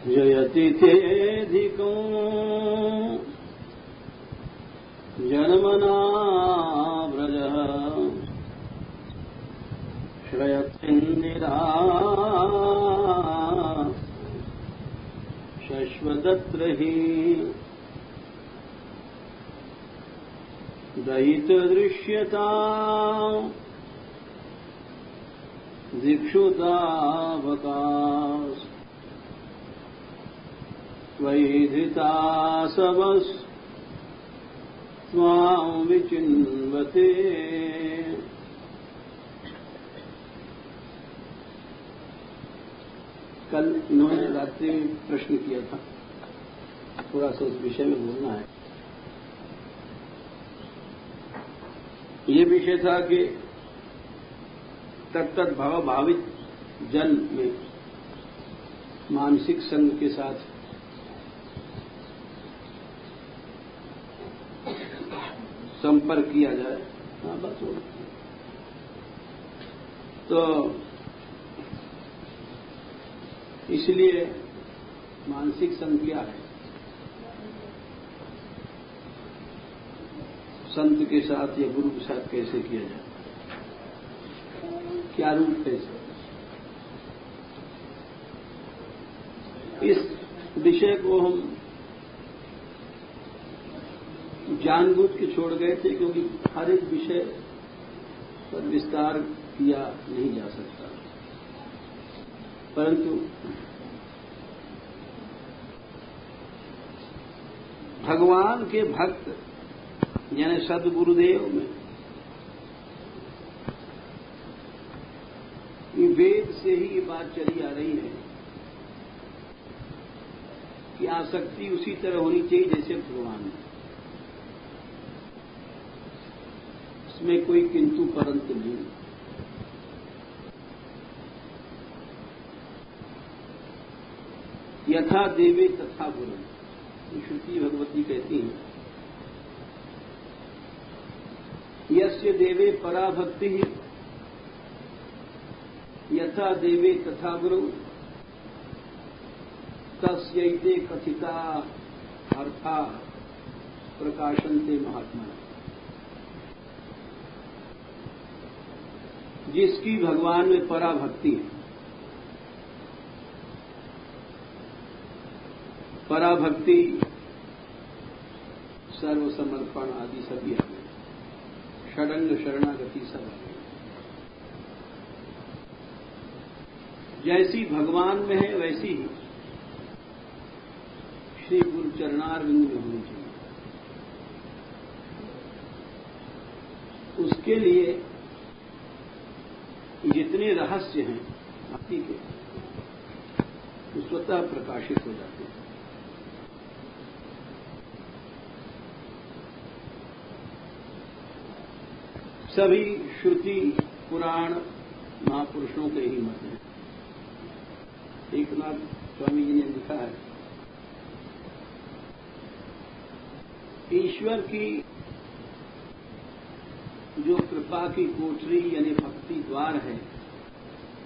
जयति चेधिको जन्मना व्रजः श्रयत्सिन्निरा शश्वतत्र हि दयितदृश्यता दिक्षुतावकाश त्वयि धृतासवस्त्वां विचिन्वते। कल इन्होंने रात्रि में प्रश्न किया था, थोड़ा सा उस विषय में बोलना है। ये विषय था कि तत्त भावित जन में मानसिक संग के साथ संपर्क किया जाए। हाँ, बस हो। तो इसलिए मानसिक संग क्या है? संत के साथ या गुरु के साथ कैसे किया जाए, क्या रूप कैसे? इस विषय को हम जानबूझ के छोड़ गए थे, क्योंकि हर एक विषय पर विस्तार किया नहीं जा सकता। परंतु भगवान के भक्त यानी सद्गुरुदेव में वेद से ही ये बात चली आ रही है कि आसक्ति उसी तरह होनी चाहिए जैसे भगवान में। इसमें कोई किंतु परंतु नहीं। यथा देवे तथा गुरु, श्रुति भगवती कहती है, यस्य देवे परा भक्ति यथा देवे तथा गुरु तस्यैते कथिता अर्था प्रकाशन्ते महात्मा। जिसकी भगवान में परा भक्ति है, पराभक्ति सर्वसमर्पण आदि सभी है, षडंग शरणागति सब है। जैसी भगवान में है वैसी ही श्री गुरु चरणारविंद में होनी चाहिए। उसके लिए जितने रहस्य हैं भक्ति के, वो स्वतः प्रकाशित हो जाते हैं। सभी श्रुति पुराण महापुरुषों के ही मत हैं। एकनाथ स्वामी जी ने लिखा है, ईश्वर की जो कृपा की कोठरी यानी भक्ति द्वार है,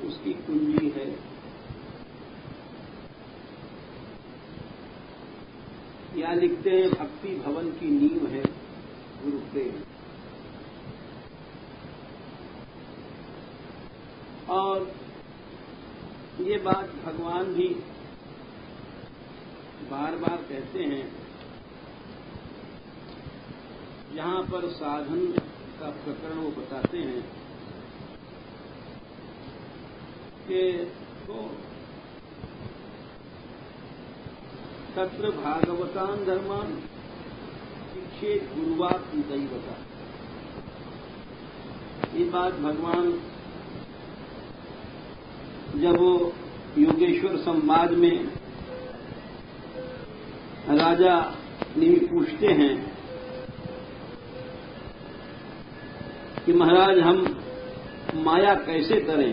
उसकी कुंजी है या लिखते हैं भक्ति भवन की नींव है गुरु प्रेम। और ये बात भगवान भी बार बार कहते हैं, जहां पर साधन का प्रकरण वो बताते हैं कि तो तत्र भागवतान धर्मान शिक्षेत गुरुवात दैवता। ये बात भगवान जब वो योगेश्वर संवाद में राजा निमि पूछते हैं कि महाराज हम माया कैसे करें,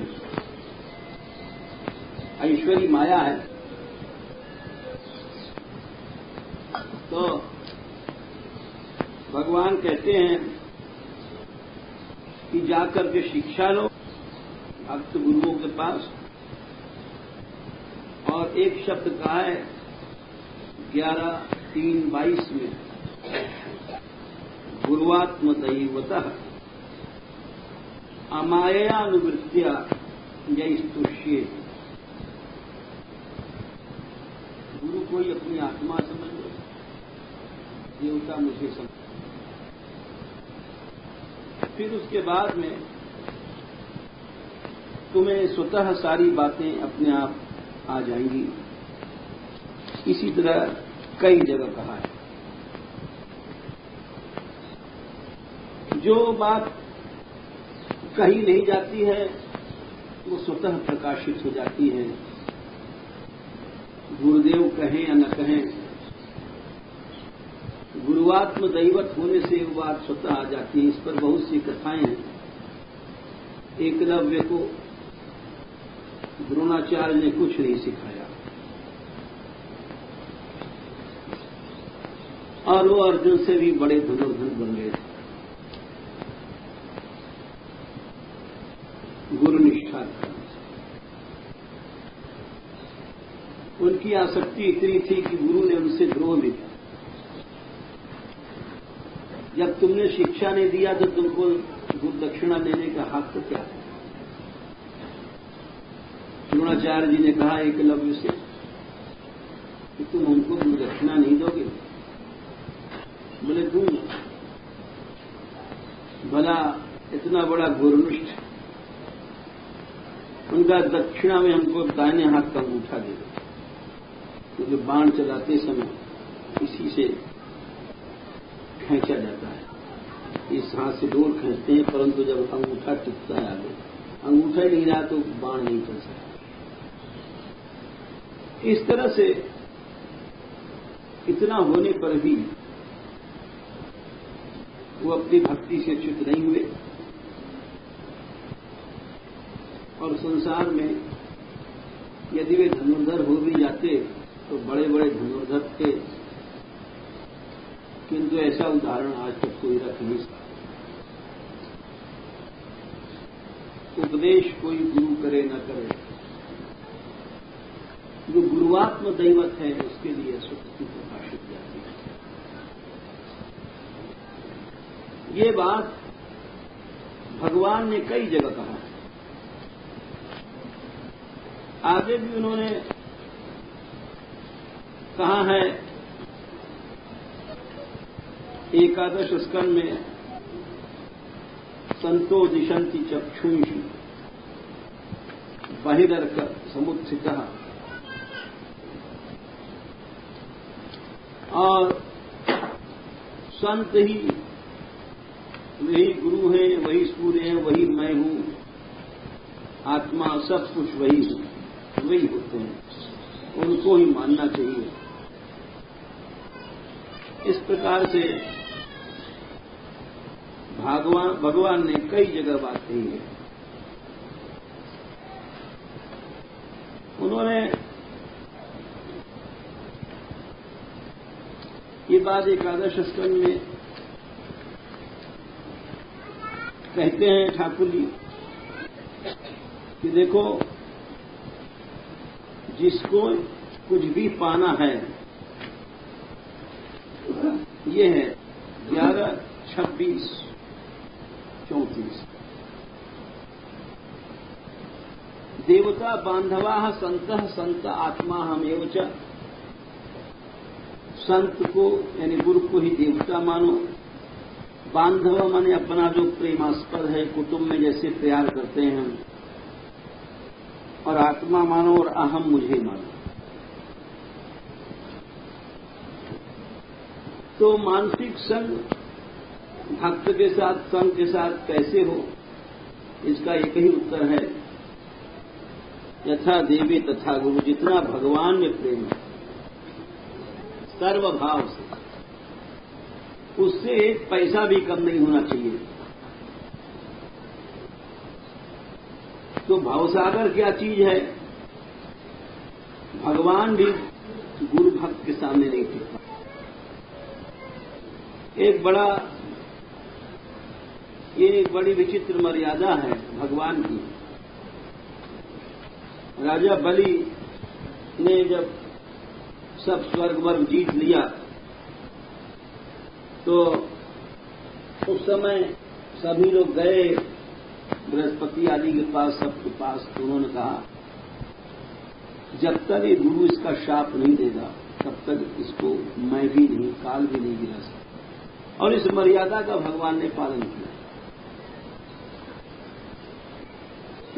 ऐश्वरी माया है, तो भगवान कहते हैं कि जाकर के शिक्षा लो भक्त गुरुओं के पास, और एक शब्द कहा है 11:3:22 में, गुरुवात्मदैवतः अमाययानुवृत्त्या यैस्तुष्येत्। गुरु कोई अपनी आत्मा समझ लो, देवता मुझे समझ। फिर उसके बाद में तुम्हें स्वतः सारी बातें अपने आप आ जाएंगी। इसी तरह कई जगह कहा है। जो बात कही नहीं जाती है वो स्वतः प्रकाशित हो जाती है। गुरुदेव कहें या न कहें, गुरुवात्म दैवत होने से वो बात स्वतः आ जाती है। इस पर बहुत सी कथाएं हैं। एकलव्य को द्रोणाचार्य ने कुछ नहीं सिखाया और वो अर्जुन से भी बड़े धनुर्धर बन गए थे। गुरु निष्ठा उनकी आसक्ति इतनी थी कि गुरु ने उनसे द्रोह भी किया। जब तुमने शिक्षा नहीं दिया तो तुमको गुरु दक्षिणा देने का हक तो क्या है? द्रोणाचार्य जी ने कहा एकलव्य से कि तुम हमको गुरु दक्षिणा नहीं दोगे? बोले दूंगा। भला इतना बड़ा गुरुनिष्ठ, उनका दक्षिणा में हमको दाहिने हाथ का अंगूठा दे दो, क्योंकि बाण चलाते समय इसी से खींचा जाता है। इस हाथ से डोर खींचते हैं, परंतु जब अंगूठा टिकता है आगे, अंगूठा ही नहीं रहा तो बाण नहीं चल सकता। इस तरह से इतना होने पर भी वो अपनी भक्ति से च्युत नहीं हुए और संसार में यदि वे धनुर्धर हो भी जाते तो बड़े बड़े धनुर्धर थे, किंतु ऐसा उदाहरण आज तक कोई रख नहीं सकता। उपदेश कोई गुरु करे न करे, जो गुरुवात्म दैवत है उसके लिए सुक्ति प्रकाशित जाती है। ये बात भगवान ने कई जगह कहा है। आगे भी उन्होंने कहा है 11 स्कंध में, संतो दिशंति चक्षुंषि बहिर्क समुत्थितः। और संत ही वही गुरु हैं, वही सूर्य हैं, वही मैं हूं, आत्मा सब कुछ वही होते हैं, उनको ही मानना चाहिए। इस प्रकार से भगवान ने कई जगह बात कही है। उन्होंने ये बात 11 स्कंध में कहते हैं ठाकुर जी कि देखो, जिसको कुछ भी पाना है, ये है 11, 26, 34। देवता बांधवा संतः संत आत्मा हमेव च। संत को यानी गुरु को ही देवता मानो। बांधव माने अपना जो प्रेमास्पद है, कुटुंब में जैसे प्यार करते हैं हम, और आत्मा मानो और अहम मुझे मानो। तो मानसिक संग भक्त के साथ, संग के साथ कैसे हो, इसका एक ही उत्तर है, यथा देवी तथा गुरु। जितना भगवान में प्रेम है सर्वभाव से, उससे एक पैसा भी कम नहीं होना चाहिए। तो भावसागर क्या चीज है? भगवान भी गुरु भक्त के सामने नहीं टिकता। ये एक बड़ी विचित्र मर्यादा है भगवान की। राजा बलि ने जब सब स्वर्ग वर्ग जीत लिया तो उस समय सभी लोग गए बृहस्पति आदि के पास, सबके पास। तो उन्होंने कहा जब तक ये गुरु इसका शाप नहीं देगा तब तक इसको मैं भी नहीं, काल भी नहीं गिरा सकता। और इस मर्यादा का भगवान ने पालन किया।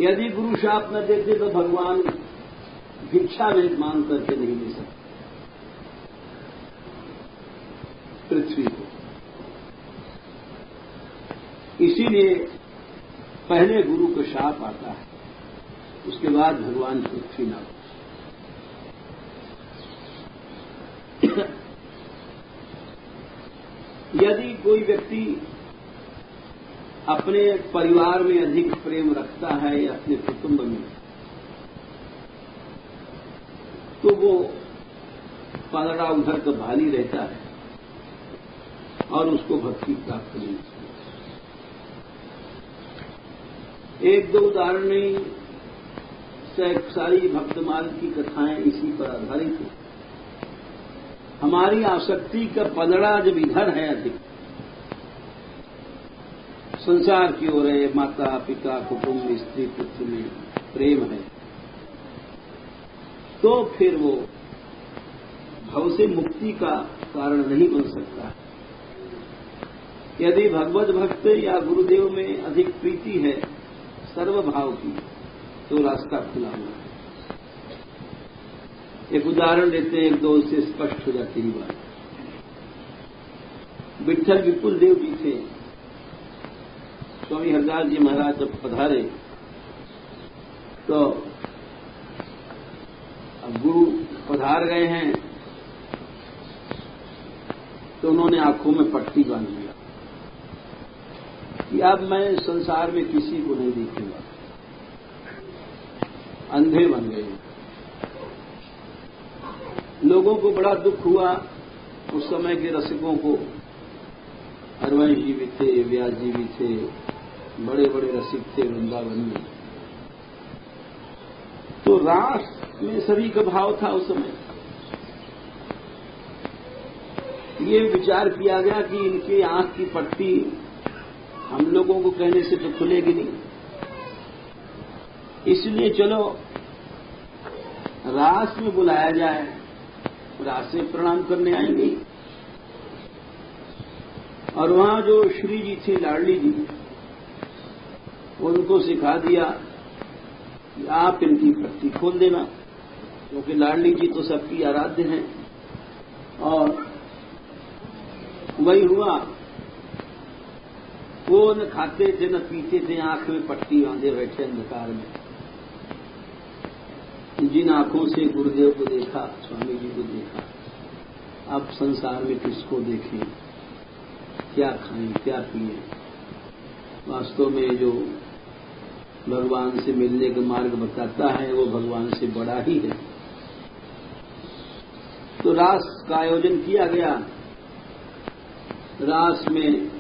यदि गुरु शाप न देते तो भगवान भिक्षा में मांग करके नहीं ले सकते पृथ्वी को। इसीलिए पहले गुरु का शाप आता है, उसके बाद भगवान पृथ्वी नाथ। यदि कोई व्यक्ति अपने परिवार में अधिक प्रेम रखता है या अपने कुटुंब में, तो वो पलड़ा उधर का भाली रहता है और उसको भक्ति प्राप्त नहीं। एक दो उदाहरण नहीं, सारी भक्तमाल की कथाएं इसी पर आधारित हैं। हमारी आसक्ति का पलड़ा जब इधर है अधिक, संसार की ओर है, माता पिता कुटुंब स्त्री पुत्र में प्रेम है, तो फिर वो भव से मुक्ति का कारण नहीं बन सकता। यदि भगवत भक्त या गुरुदेव में अधिक प्रीति है सर्वभाव की, तो रास्ता खुला हुआ है। एक उदाहरण देते हैं, एक दो से स्पष्ट हो जाती है बात। विट्ठल विपुल देव जी थे, स्वामी हरदास जी महाराज जब पधारे तो अब गुरु पधार गए हैं तो उन्होंने आंखों में पट्टी बांध लिया कि अब मैं संसार में किसी को नहीं देखूंगा। अंधे बन गए। लोगों को बड़ा दुख हुआ, उस समय के रसिकों को। हरवंश जी भी थे, व्यास जी भी थे, बड़े बड़े रसिक थे वृंदावन में। तो रास में सभी का भाव था उस समय। ये विचार किया गया कि इनकी आंख की पट्टी हम लोगों को कहने से तो खुलेगी नहीं, इसलिए चलो रास में बुलाया जाए, रास में प्रणाम करने आएंगे। और वहां जो श्री जी थे, लाडली जी, उनको सिखा दिया कि आप इनकी पट्टी खोल देना, क्योंकि लाडली जी तो सबकी आराध्य हैं। और वही हुआ, वो न खाते थे न पीते थे, आंख में पट्टी बांधे बैठे अंधकार में। जिन आंखों से गुरुदेव को देखा, स्वामी जी को देखा, अब संसार में किसको देखें, क्या खाएं, क्या पिए। वास्तव में जो भगवान से मिलने का मार्ग बताता है वो भगवान से बड़ा ही है। तो रास का आयोजन किया गया। रास में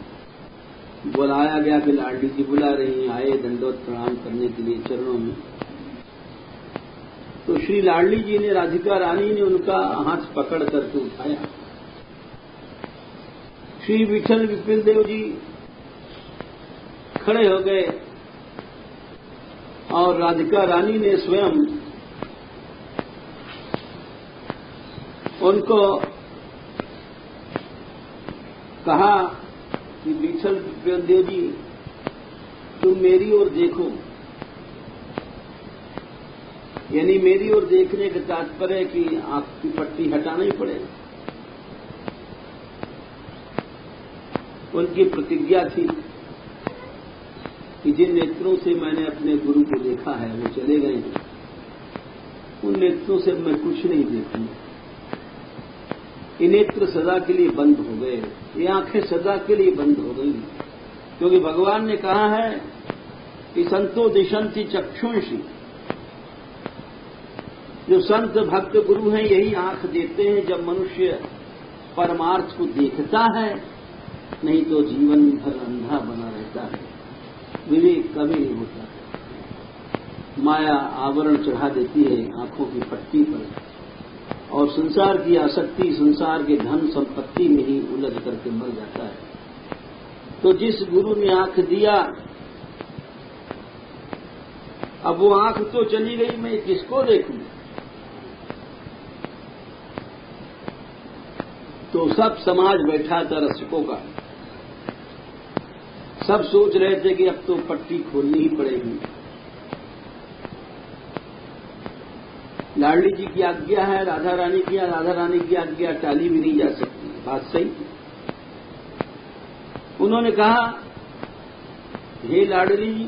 बुलाया गया कि लाडली जी बुला रही, आए दंडोत प्रणाम करने के लिए चरणों में। तो श्री लाडली जी ने, राधिका रानी ने उनका हाथ पकड़ करके उठाया। श्री विठल विपिन देव जी खड़े हो गए और राधिका रानी ने स्वयं उनको कहा कि विठल विपिन देव जी, तुम मेरी ओर देखो। यानी मेरी ओर देखने का तात्पर्य है कि आंख की पट्टी हटाना ही पड़ेगा। उनकी प्रतिज्ञा थी कि जिन नेत्रों से मैंने अपने गुरु को देखा है वो चले गए हैं, उन नेत्रों से मैं कुछ नहीं देखूंगा। ये नेत्र सदा के लिए बंद हो गए, ये आंखें सदा के लिए बंद हो गई, क्योंकि भगवान ने कहा है कि संतो दिशंति चक्षुंषि। जो संत भक्त गुरु हैं यही आंख देते हैं जब मनुष्य परमार्थ को देखता है, नहीं तो जीवन भर अंधा बना रहता है, विवेक कभी नहीं होता। माया आवरण चढ़ा देती है आंखों की पट्टी पर, और संसार की आसक्ति संसार के धन संपत्ति में ही उलझ करके मर जाता है। तो जिस गुरु ने आंख दिया, अब वो आंख तो चली गई, मैं किसको देखूं? तो सब समाज बैठा था रसिकों का, सब सोच रहे थे कि अब तो पट्टी खोलनी ही पड़ेगी। लाडली जी की आज्ञा है, राधा रानी की आज्ञा टाली भी नहीं जा सकती। बात सही। उन्होंने कहा, हे लाडली,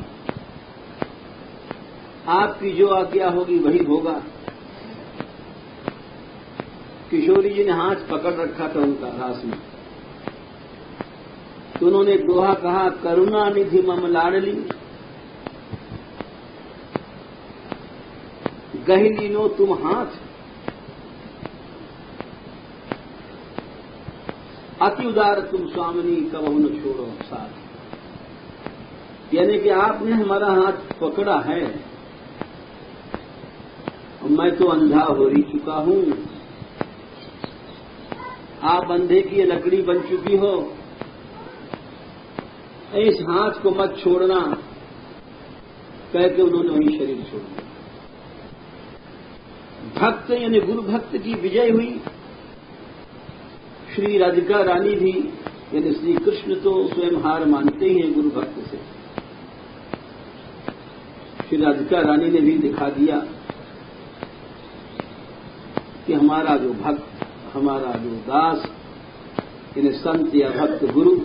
आपकी जो आज्ञा होगी वही होगा। किशोरी जी ने हाथ पकड़ रखा था उनका रास में, तो उन्होंने दोहा कहा, करुणा निधि मम लाडली, गही लीनो तुम हाथ, अति उदार तुम स्वामिनी कबहु न छोड़ो साथ। यानी कि आपने हमारा हाथ पकड़ा है और मैं तो अंधा हो ही चुका हूं, आप अंधे की लकड़ी बन चुकी हो, इस हाथ को मत छोड़ना, कह के उन्होंने वही शरीर छोड़ दिया। भक्त यानी गुरु भक्त की विजय हुई। श्री राधिका रानी भी यानी श्री कृष्ण तो स्वयं हार मानते ही हैं गुरु भक्त से। श्री राधिका रानी ने भी दिखा दिया कि हमारा जो भक्त, हमारा जो दास, यानी संत या भक्त गुरु,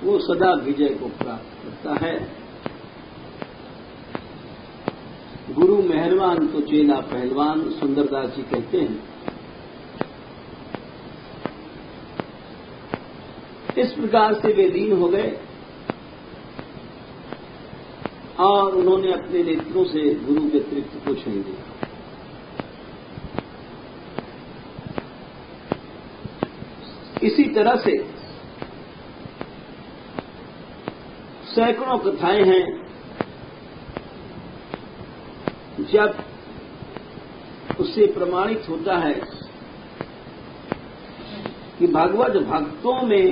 वो सदा विजय को प्राप्त करता है। गुरु मेहरबान तो चेला पहलवान, सुंदरदास जी कहते हैं। इस प्रकार से वे लीन हो गए और उन्होंने अपने नेत्रों से गुरु के अतिरिक्त कुछ नहीं देखा। इसी तरह से सैकड़ों कथाएं हैं, जब उससे प्रमाणित होता है कि भगवत भक्तों में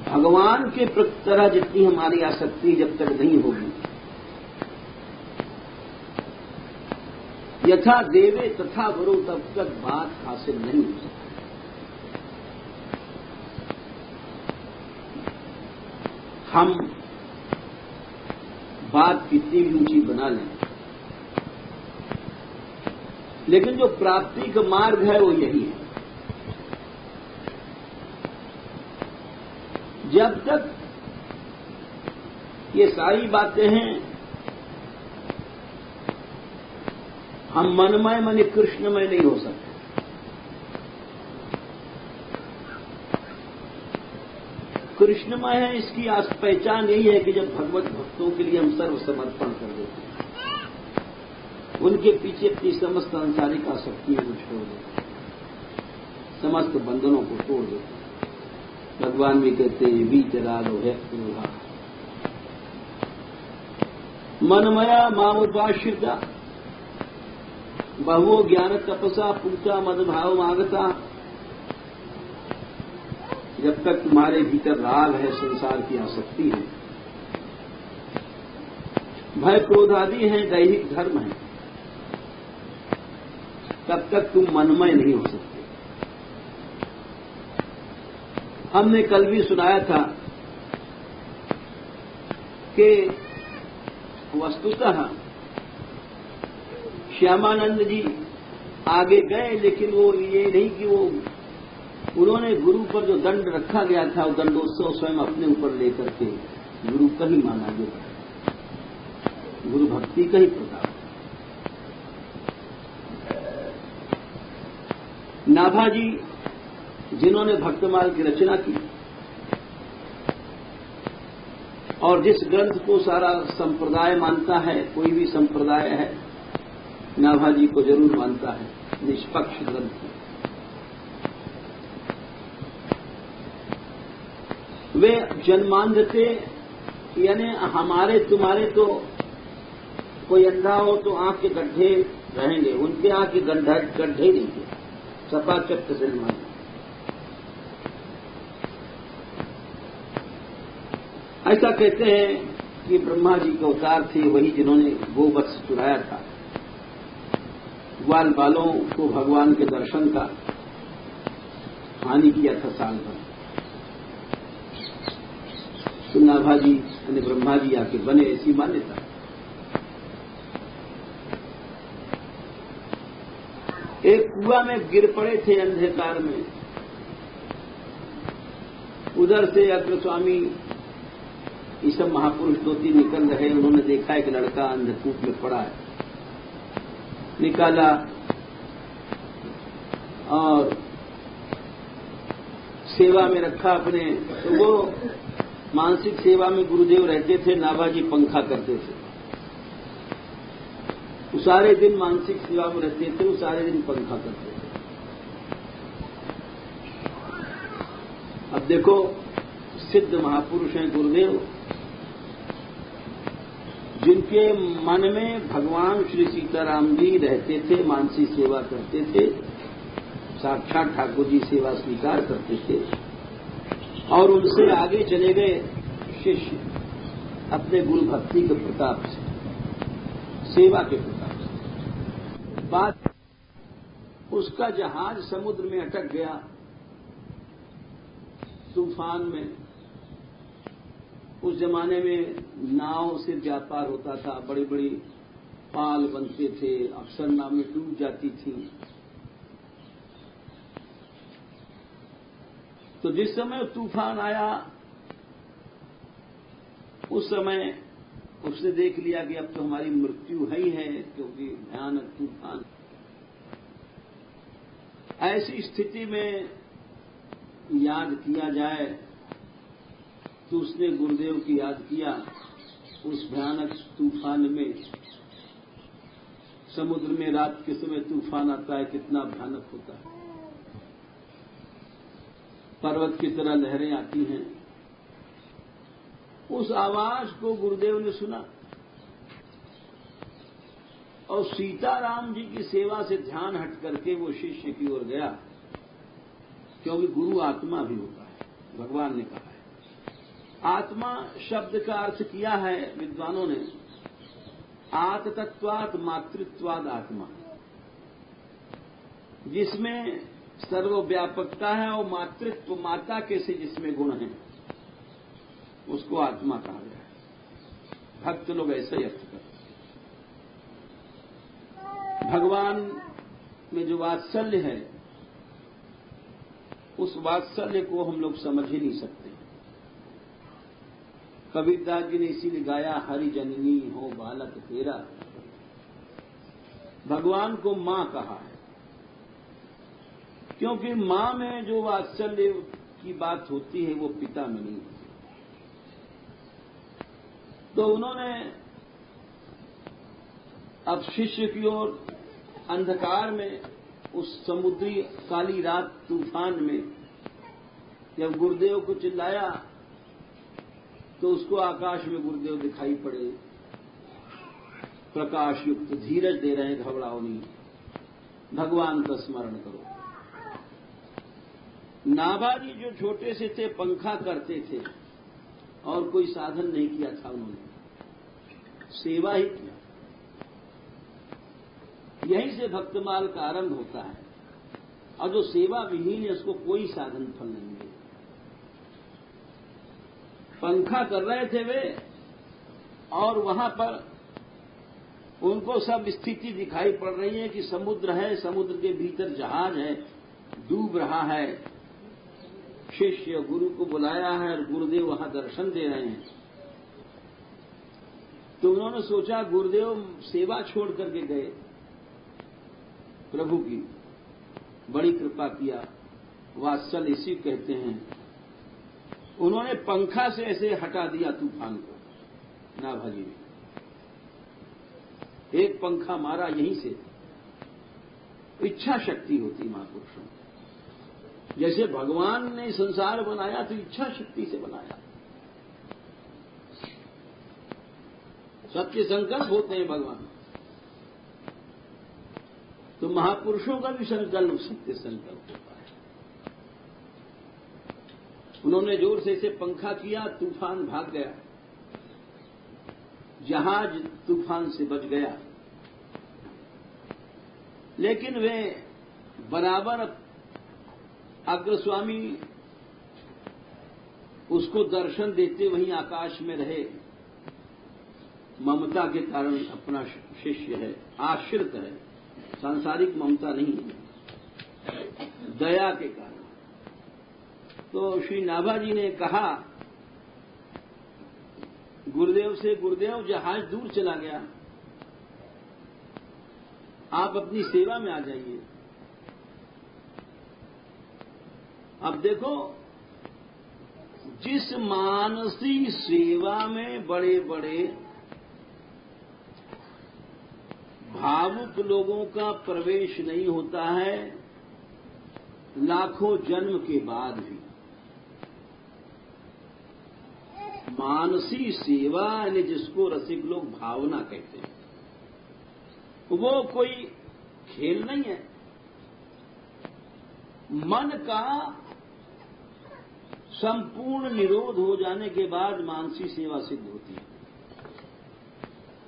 भगवान के तरह जितनी हमारी आसक्ति जब तक नहीं होगी, यथा देवे तथा वरो, तब तक बात हासिल नहीं हो सकती। हम बात कितनी भी ऊंची बना लें, लेकिन जो प्राप्ति का मार्ग है वो यही है। जब तक ये सारी बातें हैं, हम मनमय मन कृष्णमय नहीं हो सकते। कृष्णमय है, इसकी पहचान यही है कि जब भगवत भक्तों के लिए हम सर्व समर्पण कर देते हैं, उनके पीछे अपनी समस्त सांसारिक आसक्तियों को छोड़ देते हैं, समस्त बंधनों को तोड़ देते हैं। भगवान भी कहते हैं, वीतरागो है क्रोधा मनमया मामुपाश्रिता बहुओ ज्ञान तपसा पूता मदभाव मागता। जब तक तुम्हारे भीतर राग है, संसार की आसक्ति है, भय क्रोध आदि है, दैहिक धर्म है, तब तक तुम मनमय नहीं हो सकते। हमने कल भी सुनाया था कि वस्तुतः श्यामानंद जी आगे गए, लेकिन वो ये नहीं कि वो उन्होंने गुरु पर जो दंड रखा गया था, वो दंडोत्सव स्वयं अपने ऊपर लेकर के गुरु का ही माना गया, गुरु भक्ति का ही प्रताप। नाभा जी जिन्होंने भक्तमाल की रचना की और जिस ग्रंथ को सारा संप्रदाय मानता है, कोई भी संप्रदाय है, नाभा जी को जरूर मानता है, निष्पक्ष ग्रंथ। वे जन्मांध थे यानी हमारे तुम्हारे तो कोई अंधा हो तो आंख के गड्ढे रहेंगे, उनके आंख के गड्ढे नहीं थे, चपाचप तसलमान। ऐसा कहते हैं कि ब्रह्मा जी के अवतार थे वही जिन्होंने गोवत्स चुराया था, ग्वाल बालों को भगवान के दर्शन का हानि किया था साल भर। तो नाभाजी यानी ब्रह्मा जी आके बने, ऐसी मान्यता। एक कुआं में गिर पड़े थे अंधकार में, उधर से अग्रस्वामी ये सब महापुरुष 2-3 निकल रहे। उन्होंने देखा एक लड़का अंधकूप में पड़ा है, निकाला और सेवा में रखा अपने। तो वो मानसिक सेवा में गुरुदेव रहते थे, नाभाजी पंखा करते थे। वो सारे दिन मानसिक सेवा में रहते थे, वो सारे दिन पंखा करते थे। अब देखो, सिद्ध महापुरुष हैं गुरुदेव, जिनके मन में भगवान श्री सीताराम जी रहते थे, मानसिक सेवा करते थे, साक्षात ठाकुर जी सेवा स्वीकार करते थे, और उनसे आगे चले गए शिष्य अपने गुरु भक्ति के प्रताप से, सेवा के प्रताप से। बात उसका जहाज समुद्र में अटक गया तूफान में। उस जमाने में नाव से व्यापार होता था, बड़ी बड़ी पाल बनते थे, अक्सर नावें डूब जाती थी। तो जिस समय तूफान आया उस समय उसने देख लिया कि अब तो हमारी मृत्यु है ही है, क्योंकि भयानक तूफान। ऐसी स्थिति में याद किया जाए तो उसने गुरुदेव की याद किया। उस भयानक तूफान में, समुद्र में रात के समय तूफान आता है, कितना भयानक होता है। पर्वत की तरह लहरें आती हैं। उस आवाज को गुरुदेव ने सुना और सीताराम जी की सेवा से ध्यान हट करके वो शिष्य की ओर गया, क्योंकि गुरु आत्मा भी होता है, भगवान ने कहा है। आत्मा शब्द का अर्थ किया है विद्वानों ने, आत्तत्वात् मातृत्वाद आत्मा, जिसमें सर्वव्यापकता है और मातृत्व, माता के से जिसमें गुण है, उसको आत्मा कहा गया है। भक्त लोग ऐसा ही अर्थ करते। भगवान में जो वात्सल्य है, उस वात्सल्य को हम लोग समझ ही नहीं सकते। कबीरदास जी ने इसीलिए गाया, हरि जननी हो बालक तेरा। भगवान को मां कहा है, क्योंकि मां में जो वात्सल्य की बात होती है वो पिता में नहीं होती। तो उन्होंने अब शिष्य की ओर अंधकार में, उस समुद्री काली रात तूफान में जब गुरुदेव को चिल्लाया तो उसको आकाश में गुरुदेव दिखाई पड़े, प्रकाश युक्त, धीरज दे रहे हैं, घबराओ नहीं, भगवान का स्मरण करो। नाभाजी जो छोटे से थे, पंखा करते थे और कोई साधन नहीं किया था उन्होंने, सेवा ही किया। यहीं से भक्तमाल का आरंभ होता है, और जो सेवा विहीन है उसको कोई साधन फल नहीं मिलेगा। पंखा कर रहे थे वे, और वहां पर उनको सब स्थिति दिखाई पड़ रही है कि समुद्र है, समुद्र के भीतर जहाज है, डूब रहा है। शिष्य गुरु को बुलाया है और गुरुदेव वहां दर्शन दे रहे हैं। तो उन्होंने सोचा गुरुदेव सेवा छोड़ करके गए, प्रभु की बड़ी कृपा किया, वात्सल्य इसी कहते हैं। उन्होंने पंखा से ऐसे हटा दिया तूफान को, नाभाजी ने एक पंखा मारा यहीं से। इच्छा शक्ति होती महापुरुषों, जैसे भगवान ने संसार बनाया तो इच्छा शक्ति से बनाया। सत्य संकल्प होते हैं भगवान। तो महापुरुषों का भी संकल्प सत्य संकल्प होता है। उन्होंने जोर से इसे पंखा किया, तूफान भाग गया, जहाज तूफान से बच गया। लेकिन वे बराबर अग्रस्वामी उसको दर्शन देते वहीं आकाश में रहे। ममता के कारण अपना शिष्य है, आश्रित है, सांसारिक ममता नहीं है, दया के कारण। तो श्री नाभा जी ने कहा गुरुदेव से, गुरुदेव जहाज दूर चला गया, आप अपनी सेवा में आ जाइए। अब देखो, जिस मानसी सेवा में बड़े बड़े भावुक लोगों का प्रवेश नहीं होता है, लाखों जन्म के बाद भी मानसी सेवा यानी जिसको रसिक लोग भावना कहते हैं, वो कोई खेल नहीं है। मन का संपूर्ण निरोध हो जाने के बाद मानसी सेवा सिद्ध होती है।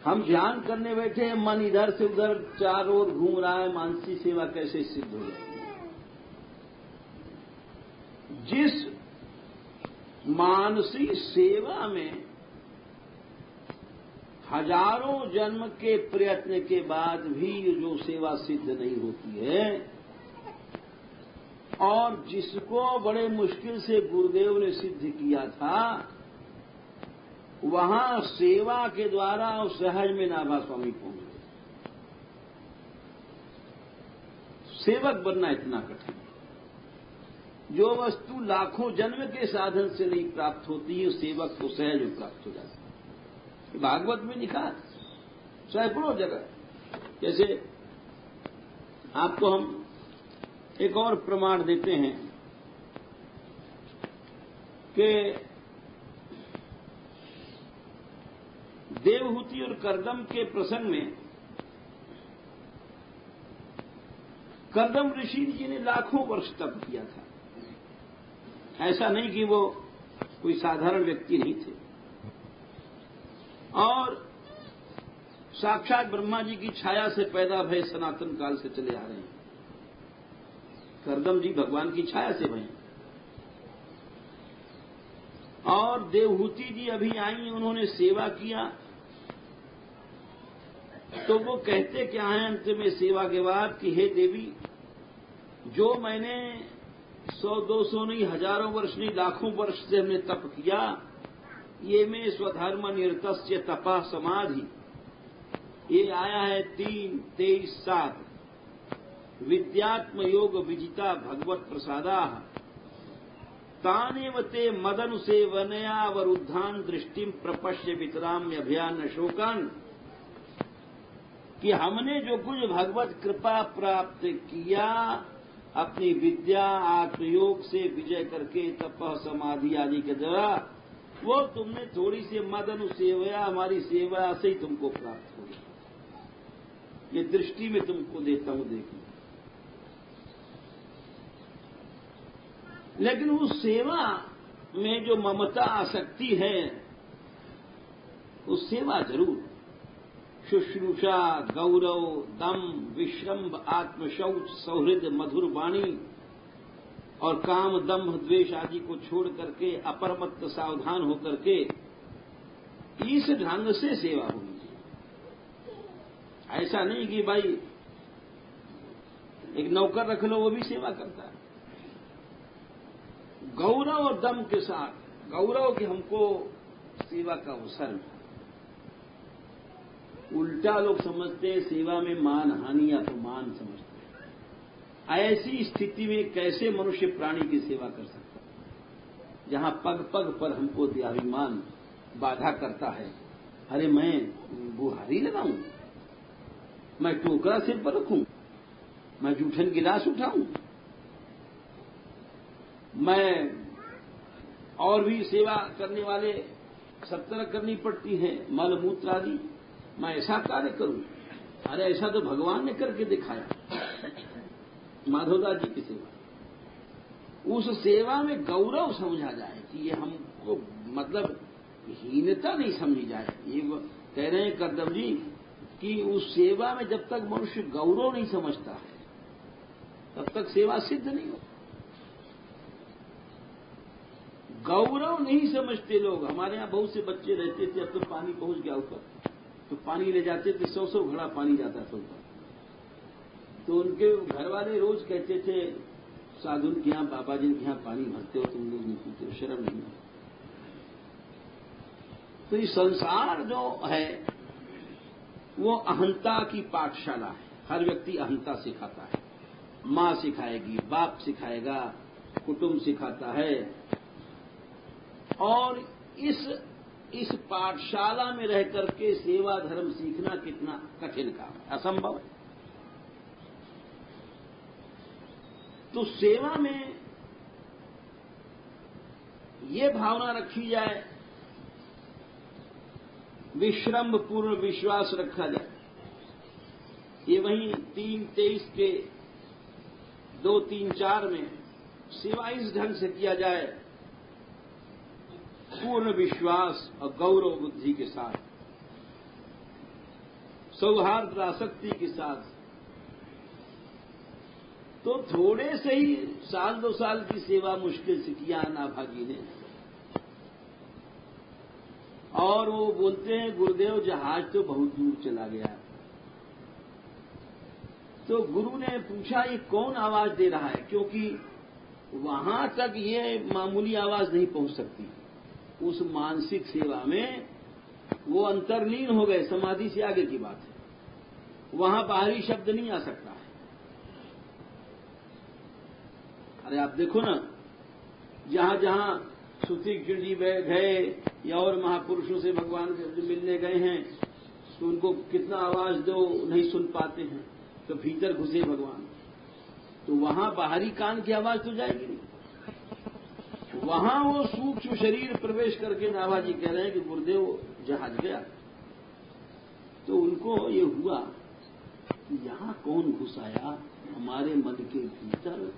हम ध्यान करने बैठे हैं, मन इधर से उधर चारों ओर घूम रहा है, मानसी सेवा कैसे सिद्ध हो जाएगी? जिस मानसी सेवा में हजारों जन्म के प्रयत्न के बाद भी जो सेवा सिद्ध नहीं होती है, और जिसको बड़े मुश्किल से गुरुदेव ने सिद्ध किया था, वहां सेवा के द्वारा और सहज में नाभा स्वामी पहुंच गए। सेवक बनना इतना कठिन है। जो वस्तु लाखों जन्म के साधन से नहीं प्राप्त होती है, सेवक को सहज में प्राप्त हो जाती है। भागवत में लिखा है सैकड़ों जगह। जैसे आपको हम एक और प्रमाण देते हैं कि देवहूति और कर्दम के प्रसंग में कर्दम ऋषि जी ने लाखों वर्ष तप किया था। ऐसा नहीं कि वो कोई साधारण व्यक्ति नहीं थे, और साक्षात ब्रह्मा जी की छाया से पैदा भय सनातन काल से चले आ रहे हैं। कर्दम जी भगवान की छाया से भय, और देवहूति जी अभी आई, उन्होंने सेवा किया। तो वो कहते क्या है अंत में सेवा के बाद कि हे देवी, जो मैंने 100-200 नहीं, हजारों वर्ष नहीं, लाखों वर्ष से हमने तप किया, ये में स्वधर्म निरतस्य तपा समाधि, ये आया है 3:23-7 विद्यात्म योग विजिता भगवत प्रसादा तानेव ते मदनुसेवनया वरुद्धान दृष्टिम प्रपश्य वितराम्य अभियान शोकन, कि हमने जो कुछ भगवत कृपा प्राप्त किया अपनी विद्या आत्मयोग से विजय करके तप समाधि आदि के द्वारा, वो तुमने थोड़ी सी मद अनुसेवया हमारी सेवा से ही तुमको प्राप्त होगा। ये दृष्टि में तुमको देता हूं, देखिए। लेकिन उस सेवा में जो ममता आसक्ति है, उस सेवा जरूर शुश्रूषा, गौरव, दम, विश्रम्भ, आत्मशौच, सौहृद, मधुर वाणी और काम, दम्भ, द्वेष आदि को छोड़ करके अपरमत्त सावधान होकर के इस ढंग से सेवा होनी चाहिए। ऐसा नहीं कि भाई एक नौकर रख लो वो भी सेवा करता है। गौरव और दम के साथ, गौरव कि हमको सेवा का अवसर मिला। उल्टा लोग समझते हैं सेवा में मान हानि या अपमान समझते हैं। ऐसी स्थिति में कैसे मनुष्य प्राणी की सेवा कर सकता है, जहां पग पग पर हमको देहाभिमान बाधा करता है। अरे मैं बुहारी लगाऊं, मैं टोकरा सिर पर रखूं, मैं जूठन गिलास उठाऊं, मैं और भी सेवा करने वाले सब तरह करनी पड़ती है, मल मूत्र आदि। मैं ऐसा कार्य करूं। अरे ऐसा तो भगवान ने करके दिखाया, माधवदास जी की सेवा। उस सेवा में गौरव समझा जाए कि ये हमको मतलब हीनता नहीं समझी जाए। ये कह रहे हैं करदम जी कि उस सेवा में जब तक मनुष्य गौरव नहीं समझता है तब तक सेवा सिद्ध नहीं हो। गौरव नहीं समझते लोग। हमारे यहां बहुत से बच्चे रहते थे, अब तो पानी पहुंच गया ऊपर, तो पानी ले जाते थे, 100 घड़ा पानी जाता था ऊपर। तो उनके घर वाले रोज कहते थे, साधु के यहां, बाबा जी के यहां पानी भरते हो तुम लोग, नहीं पीते हो, शर्म नहीं है। तो ये संसार जो है वो अहंता की पाठशाला है। हर व्यक्ति अहंता सिखाता है। मां सिखाएगी, बाप सिखाएगा, कुटुंब सिखाता है। और इस पाठशाला में रह करके सेवा धर्म सीखना कितना कठिन काम है, असंभव है। तो सेवा में ये भावना रखी जाए, विश्रम्भ पूर्ण विश्वास रखा जाए। ये वहीं 3:23 के 2-3-4 में सेवा इस ढंग से किया जाए, पूर्ण विश्वास और गौरव बुद्धि के साथ, सौहार्द आसक्ति के साथ। तो थोड़े से ही 1-2 साल की सेवा मुश्किल से किया नाभागी ने, और वो बोलते हैं गुरुदेव जहाज तो बहुत दूर चला गया। तो गुरु ने पूछा ये कौन आवाज दे रहा है, क्योंकि वहां तक ये मामूली आवाज नहीं पहुंच सकती। उस मानसिक सेवा में वो अंतर्लीन हो गए, समाधि से आगे की बात है। वहां बाहरी शब्द नहीं आ सकता है। अरे आप देखो ना, जहां जहां सुतीक्षण जी गए या और महापुरुषों से भगवान से मिलने गए हैं, तो उनको कितना आवाज दो नहीं सुन पाते हैं। तो भीतर घुसे भगवान, तो वहां बाहरी कान की आवाज तो जाएगी नहीं। वहां वो सूक्ष्म शरीर प्रवेश करके नाभाजी कह रहे हैं कि गुरुदेव जहाज गया। तो उनको ये हुआ कि यहां कौन घुस आया हमारे मन के भीतर,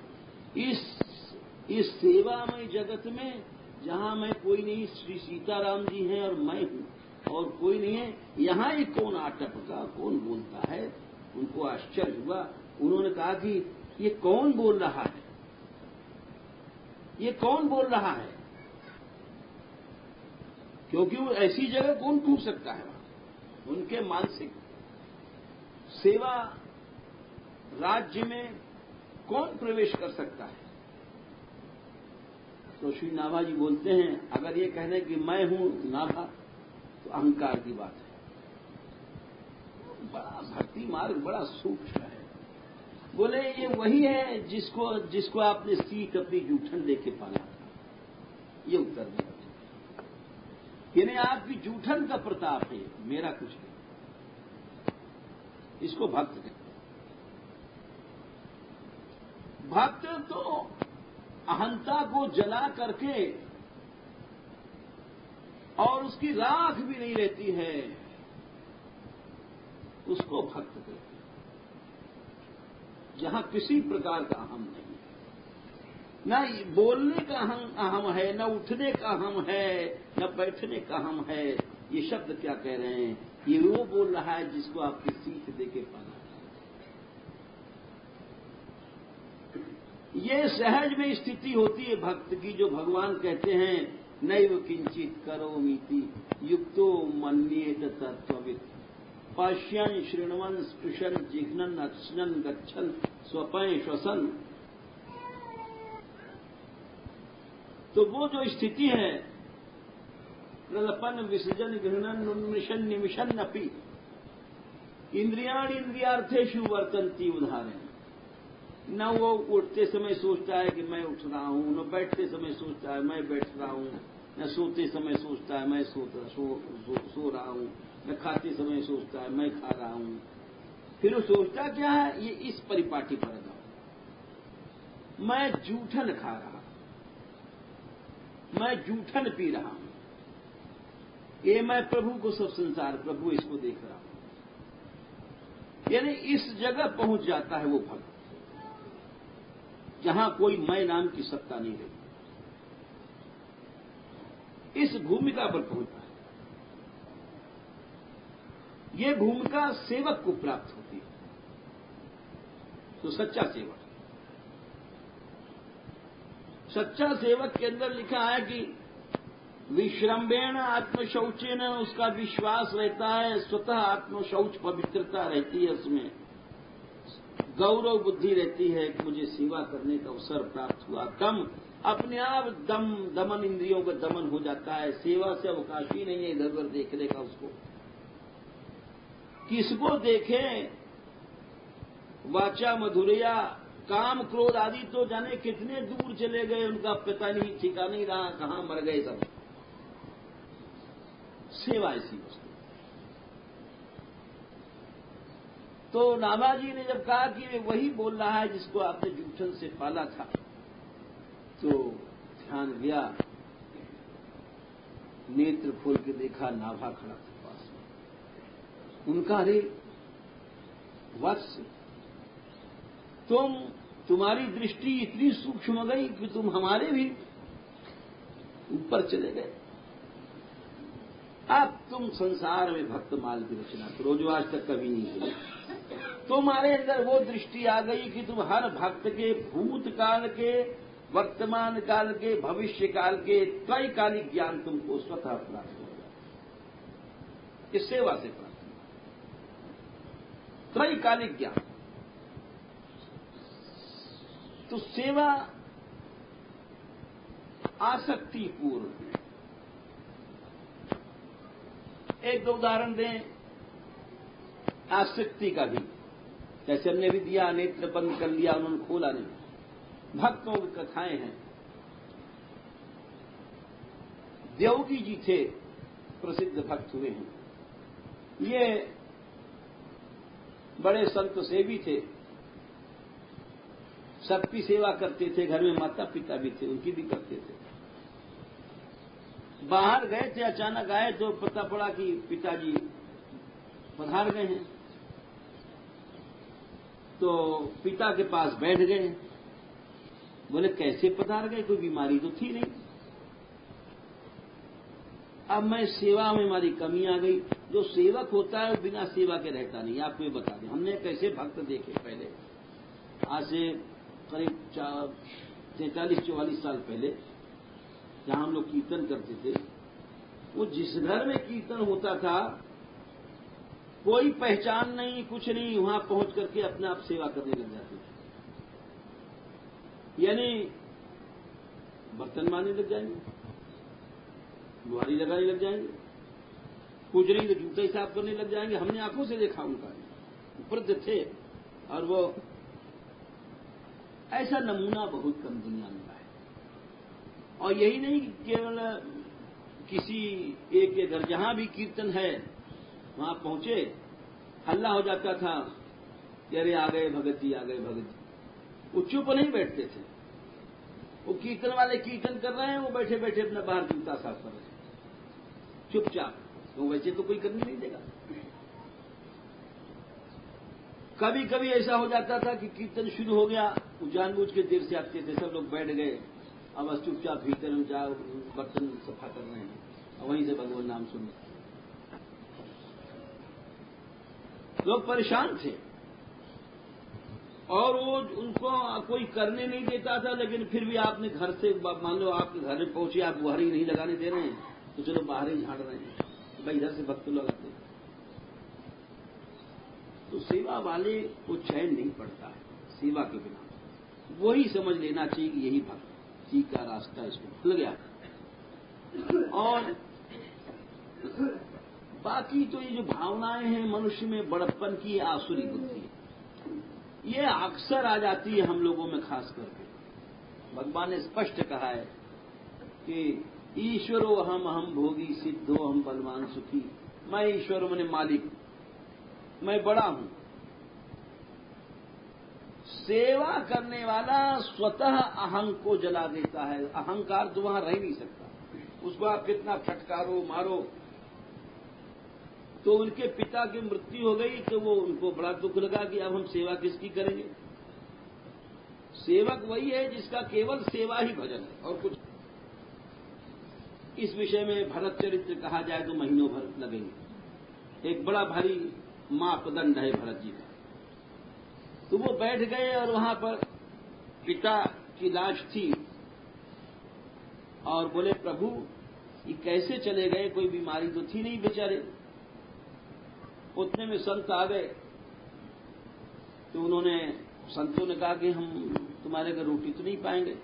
इस सेवामय जगत में, जहां मैं कोई नहीं, श्री सीताराम जी हैं और मैं हूं और कोई नहीं है। यहां ये कौन आटपका, कौन बोलता है। उनको आश्चर्य हुआ। उन्होंने कहा कि ये कौन बोल रहा है, ये कौन बोल रहा है, क्योंकि वो ऐसी जगह कौन पूछ सकता है। उनके मानसिक सेवा राज्य में कौन प्रवेश कर सकता है। तो श्री नाभा जी बोलते हैं, अगर ये कहने कि मैं हूं नाभा तो अहंकार की बात है। बड़ा भक्ति मार्ग बड़ा सूक्ष्म है। बोले ये वही है जिसको आपने सीख अपनी जूठन देके पाना था। ये उत्तर दिया, यानी आपकी जूठन का प्रताप है, मेरा कुछ नहीं। इसको भक्त कहते हैं। भक्त तो अहंता को जला करके और उसकी राख भी नहीं रहती है, उसको भक्त कहते हैं। जहां किसी प्रकार का अहम नहीं है, न बोलने का अहम है, न उठने का अहम है, न बैठने का अहम है। ये शब्द क्या कह रहे हैं, ये वो बोल रहा है जिसको आपकी सीख देके पाना। ये सहज में स्थिति होती है भक्त की, जो भगवान कहते हैं नैव किंचित करोमीति युक्तो मन्येत तत्त्ववित् पश्यन् शृण्वन् स्पृशन् जिघ्नन् अच्छन् गच्छन् स्वपय श्वसन। तो वो जो स्थिति है, प्रलपन विसर्जन गृहणन उन्मिशन निमिशन अपि इंद्रियाण इंद्रियार्थेषु वर्तन्ति उदाहरण। न वो उठते समय सोचता है कि मैं उठ रहा हूं, न बैठते समय सोचता है मैं बैठ रहा हूं, न सोते समय सोचता है मैं सो रहा हूं, न खाते समय सोचता है मैं खा रहा हूं। फिर वो सोचता क्या है, ये इस परिपाटी पर लगा, मैं जूठन खा रहा हूं, मैं जूठन पी रहा हूं। ये मैं प्रभु को सब संसार प्रभु इसको देख रहा हूं, यानी इस जगह पहुंच जाता है वो भक्त जहां कोई मैं नाम की सत्ता नहीं रही, इस भूमिका पर पहुंचता है। ये भूमिका सेवक को प्राप्त होती है, तो सच्चा सेवक, सच्चा सेवक के अंदर लिखा है कि विश्रम्भेण आत्मशौचेन, उसका विश्वास रहता है, स्वतः आत्मशौच पवित्रता रहती है, उसमें गौरव बुद्धि रहती है कि मुझे सेवा करने का अवसर प्राप्त हुआ। दम, अपने आप दमन, इंद्रियों का दमन हो जाता है, सेवा से अवकाश ही नहीं है इधर उधर देखने का। उसको किसको देखें, वाचा मधुरया, काम क्रोध आदि तो जाने कितने दूर चले गए, उनका पता नहीं, ठिकाना नहीं रहा, कहां मर गए सब। सेवा ऐसी वस्तु। तो नाभाजी ने जब कहा कि वे वही बोल रहा है जिसको आपने जूठन से पाला था, तो ध्यान दिया, नेत्र खोल के देखा, नाभा खड़ा था पास में। उनका अरे वत्स, तुम्हारी दृष्टि इतनी सूक्ष्म गई कि तुम हमारे भी ऊपर चले गए। अब तुम संसार में भक्तमाल की रचना करो जो आज तक कभी नहीं हुई। तुम्हारे अंदर वो दृष्टि आ गई कि तुम हर भक्त के भूतकाल के, वर्तमान काल के, भविष्य काल के त्रैकालिक ज्ञान तुमको स्वतः प्राप्त हो जाए। इस सेवा से प्राप्त हो, त्रैकालिक ज्ञान। तो सेवा आसक्तिपूर्ण। एक दो उदाहरण दें आसक्ति का भी, जैसे हमने भी दिया, नेत्र बंद कर लिया, उन्होंने खोला नहीं। भक्तों की कथाएं हैं। देवकी जी थे, प्रसिद्ध भक्त हुए हैं। ये बड़े संत सेवी थे, सबकी सेवा करते थे, घर में माता पिता भी थे, उनकी भी करते थे। बाहर गए थे, अचानक आए तो पता पड़ा कि पिताजी पधार गए हैं। तो पिता के पास बैठ गए। बोले कैसे पधार गए, कोई बीमारी तो थी नहीं। अब मैं सेवा में हमारी कमी आ गई। जो सेवक होता है वो बिना सेवा के रहता नहीं, आपको ये बता दें। हमने कैसे भक्त देखे पहले, आज से करीब 43-44 साल पहले, जहां हम लोग कीर्तन करते थे, वो जिस घर में कीर्तन होता था कोई पहचान नहीं, कुछ नहीं, वहां पहुंच करके अपने आप सेवा करने लग जाते थे। यानी बर्तन मारने लग जाएंगे, बुहारी लगाने लग जाएंगे, कुछ नहीं तो जूते ही साफ करने लग जाएंगे। हमने आंखों से देखा उनका, वृद्ध थे, और वो ऐसा नमूना बहुत कम दुनिया में है। और यही नहीं केवल किसी एक के घर, जहां भी कीर्तन है वहां पहुंचे, हल्ला हो जाता था कि अरे आ गए भगत जी, आ गए भगत जी। वो चुप नहीं बैठते थे। वो कीर्तन वाले कीर्तन कर रहे हैं, वो बैठे बैठे अपना बाहर जूता साफ कर रहे हैं चुपचाप। तो वैसे तो कोई करने नहीं देगा। कभी कभी ऐसा हो जाता था कि कीर्तन शुरू हो गया, वो जानबूझ के देर से आते थे, सब लोग बैठ गए, अब बस चुपचाप भीतर में जाओ, बर्तन सफा कर रहे हैं और वहीं से भगवान नाम सुन रहे। लोग परेशान थे और वो उनको कोई करने नहीं देता था। लेकिन फिर भी आपने घर से, मान लो आपके घर में पहुंचे, आप बुहारी नहीं लगाने दे रहे हैं, तो चलो बाहर ही झाड़ रहे हैं, भाई इधर से भक्त लगाते। तो सेवा वाले को चैन नहीं पड़ता है सेवा के बिना। वही समझ लेना चाहिए कि यही भक्ति का रास्ता इसको खुल गया। और बाकी तो ये जो भावनाएं हैं मनुष्य में, बड़प्पन की, आसुरी बुद्धि, ये अक्सर आ जाती है हम लोगों में खास करके। भगवान ने स्पष्ट कहा है कि ईश्वरो हम भोगी, सिद्धो हम बलवान सुखी। मैं ईश्वर मैंने मालिक, मैं बड़ा हूं। सेवा करने वाला स्वतः अहं को जला देता है। अहंकार तो वहां रह नहीं सकता, उसको आप कितना फटकारो मारो, तो उनके पिता की मृत्यु हो गई, तो वो उनको बड़ा दुख लगा कि अब हम सेवा किसकी करेंगे। सेवक वही है जिसका केवल सेवा ही भजन है और कुछ। इस विषय में भरत चरित्र कहा जाए तो महीनों भर लगेंगे। एक बड़ा भारी मापदंड है भरत जी का। तो वो बैठ गए और वहां पर पिता की लाश थी और बोले, प्रभु ये कैसे चले गए, कोई बीमारी तो थी नहीं बेचारे। उतने में संत आ गए, तो उन्होंने संतों ने कहा कि हम तुम्हारे घर रोटी तो नहीं पाएंगे।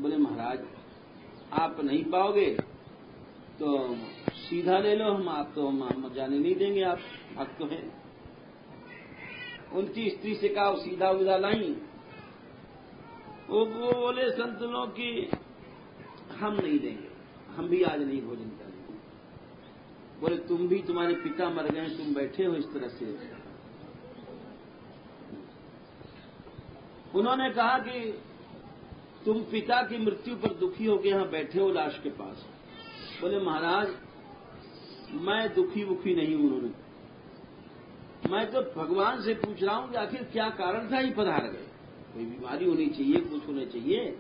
बोले, महाराज आप नहीं पाओगे तो सीधा ले लो, हम जाने नहीं देंगे, आप भक्त हैं। उनकी स्त्री से कहा, सीधा उदा लाई। वो बोले संत लोग कि हम नहीं देंगे, हम भी आज नहीं भोजन करेंगे। बोले, तुम भी, तुम्हारे पिता मर गए, तुम बैठे हो इस तरह से। उन्होंने कहा कि तुम पिता की मृत्यु पर दुखी होकर यहां बैठे हो लाश के पास। बोले, महाराज मैं दुखी वुखी नहीं हूं। उन्होंने, मैं तो भगवान से पूछ रहा हूं कि आखिर क्या कारण था ये पधार गए। कोई बीमारी होनी चाहिए, कुछ होना चाहिए।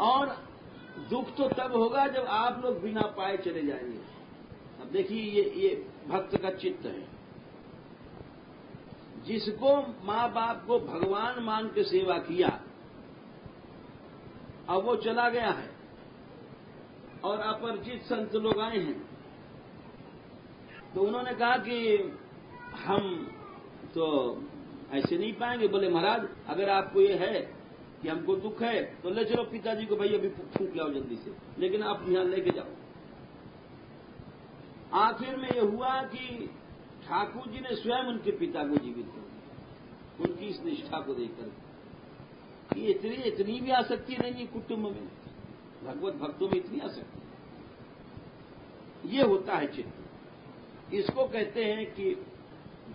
और दुख तो तब होगा जब आप लोग बिना पाए चले जाएंगे। अब देखिए ये भक्त का चित्त है। जिसको मां बाप को भगवान मान के सेवा किया, अब वो चला गया है और अपरिचित संत लोग आए हैं, तो उन्होंने कहा कि हम तो ऐसे नहीं पाएंगे। बोले, महाराज अगर आपको ये है कि हमको दुख है तो ले चलो पिताजी को, भाई अभी फूंक लाओ जल्दी से, लेकिन आप यहां लेके जाओ। आखिर में ये हुआ कि ठाकुर जी ने स्वयं उनके पिता को जीवित कर दिया, उनकी इस निष्ठा को देखकर। ये इतनी भी आसक्ति नहीं है कुटुंब में, भगवत भक्तों में इतनी आसक्ति। ये होता है चित्त। इसको कहते हैं कि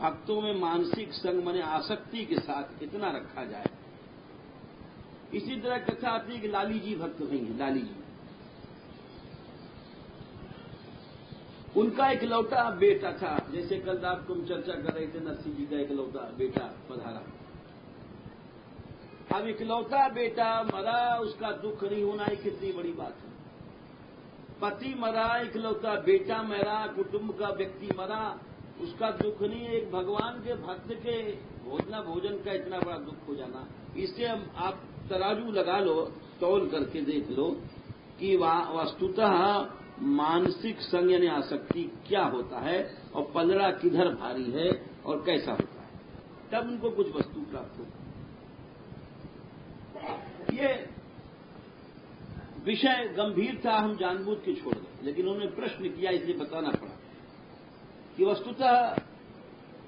भक्तों में मानसिक संग माने आसक्ति के साथ इतना रखा जाए। इसी तरह कथा आती है कि लाली जी भक्त नहीं है। लाली जी, उनका इकलौता बेटा था। जैसे कल रात को हम चर्चा कर रहे थे, नरसिंह जी का इकलौता बेटा पधारा। अब इकलौता बेटा मरा, उसका दुख नहीं होना ही कितनी बड़ी बात है। पति मरा, इकलौता बेटा मरा, कुटुंब का व्यक्ति मरा, उसका दुख नहीं। एक भगवान के भक्त के भोजन का इतना बड़ा दुख हो जाना, इससे आप तराजू लगा लो, तौल करके देख लो कि वस्तुतः मानसिक संग यानी आसक्ति क्या होता है और पलड़ा किधर भारी है और कैसा होता है, तब उनको कुछ वस्तु प्राप्त होती है। ये विषय गंभीर था, हम जानबूझ के छोड़ गए, लेकिन उन्होंने प्रश्न किया इसलिए बताना पड़ा कि वस्तुतः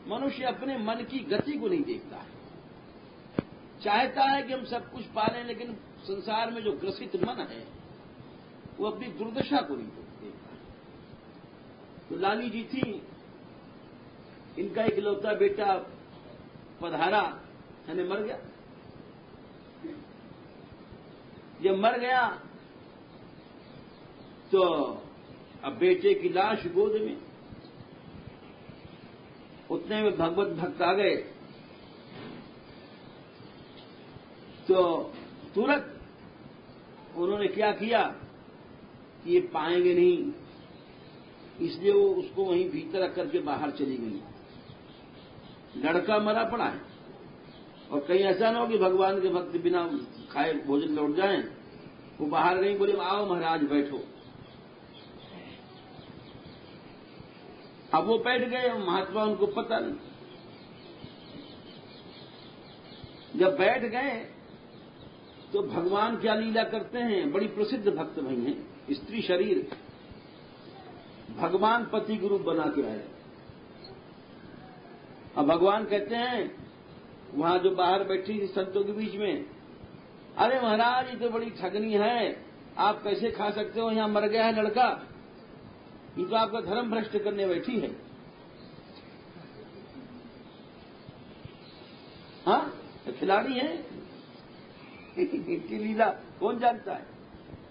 मनुष्य अपने मन की गति को नहीं देखता है। चाहता है कि हम सब कुछ पालें, लेकिन संसार में जो ग्रसित मन है वो अपनी दुर्दशा को नहीं देखता है। तो लाली जी थी, इनका इकलौता बेटा पधारा, यानी मर गया। जब मर गया तो अब बेटे की लाश गोद में, उतने में भगवत भक्त आ गए। तो तुरंत उन्होंने क्या किया कि ये पाएंगे नहीं, इसलिए वो उसको वहीं भीतर रख करके बाहर चली गई। लड़का मरा पड़ा है और कहीं ऐसा ना हो कि भगवान के भक्त बिना खाए भोजन लौट जाएं। वो बाहर गई, बोले आओ महाराज बैठो। अब वो बैठ गए, महात्मा उनको पता नहीं। जब बैठ गए तो भगवान क्या लीला करते हैं, बड़ी प्रसिद्ध भक्त भाई हैं। स्त्री शरीर, भगवान पति गुरु बना के आए। अब भगवान कहते हैं वहां जो बाहर बैठी थी संतों के बीच में, अरे महाराज ये तो बड़ी ठगनी है, आप कैसे खा सकते हो, यहां मर गया है लड़का, ये तो आपका धर्म भ्रष्ट करने बैठी है। हाँ, खिलाड़ी है, इनकी लीला कौन जानता है,